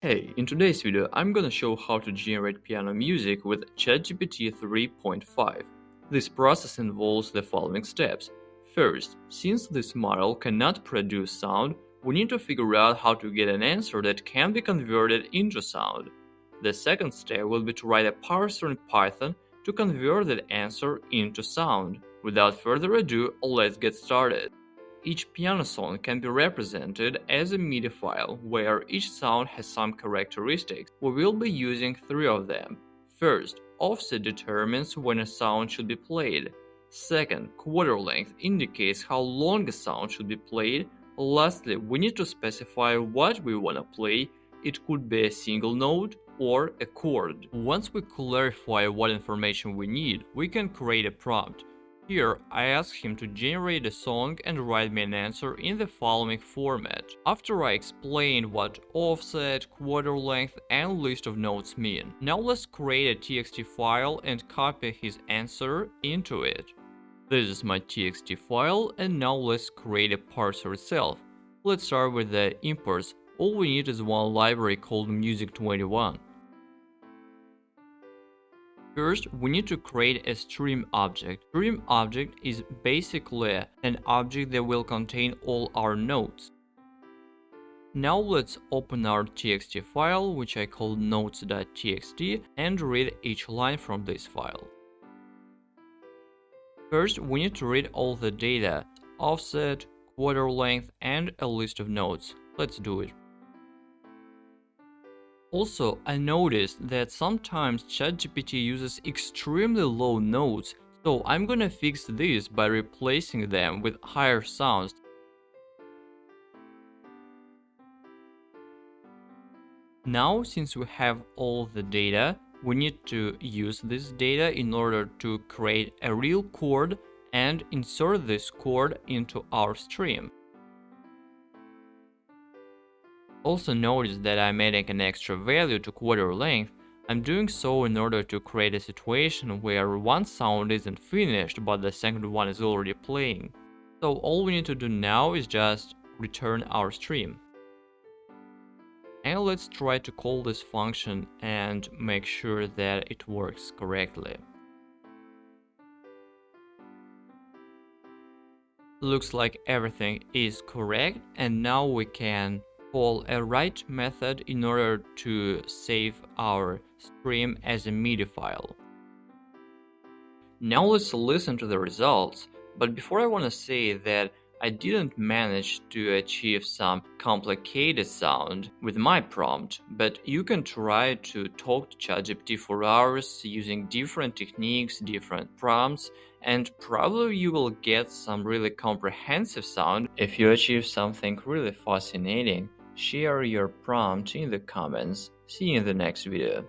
Hey, in today's video, I'm gonna show how to generate piano music with ChatGPT 3.5. This process involves the following steps. First, since this model cannot produce sound, we need to figure out how to get an answer that can be converted into sound. The second step will be to write a parser in Python to convert that answer into sound. Without further ado, let's get started. Each piano song can be represented as a MIDI file where each sound has some characteristics. We will be using three of them. First, offset determines when a sound should be played. Second, quarter length indicates how long a sound should be played. Lastly, we need to specify what we want to play. It could be a single note or a chord. Once we clarify what information we need, we can create a prompt. Here, I ask him to generate a song and write me an answer in the following format. After I explain what offset, quarter length, and list of notes mean. Now let's create a TXT file and copy his answer into it. This is my TXT file, and now let's create a parser itself. Let's start with the imports. All we need is one library called music21. First, we need to create a stream object. Stream object is basically an object that will contain all our notes. Now let's open our txt file, which I call notes.txt, and read each line from this file. First, we need to read all the data, offset, quarter length, and a list of notes. Let's do it. Also, I noticed that sometimes ChatGPT uses extremely low notes, so I'm gonna fix this by replacing them with higher sounds. Now, since we have all the data, we need to use this data in order to create a real chord and insert this chord into our stream. Also notice that I'm adding an extra value to quarter length. I'm doing so in order to create a situation where one sound isn't finished but the second one is already playing. So all we need to do now is just return our stream. And let's try to call this function and make sure that it works correctly. Looks like everything is correct, and now we can call a write method in order to save our stream as a MIDI file. Now let's listen to the results, but before I want to say that I didn't manage to achieve some complicated sound with my prompt, but you can try to talk to ChatGPT for hours using different techniques, different prompts, and probably you will get some really comprehensive sound. If you achieve something really fascinating, share your prompt in the comments. See you in the next video.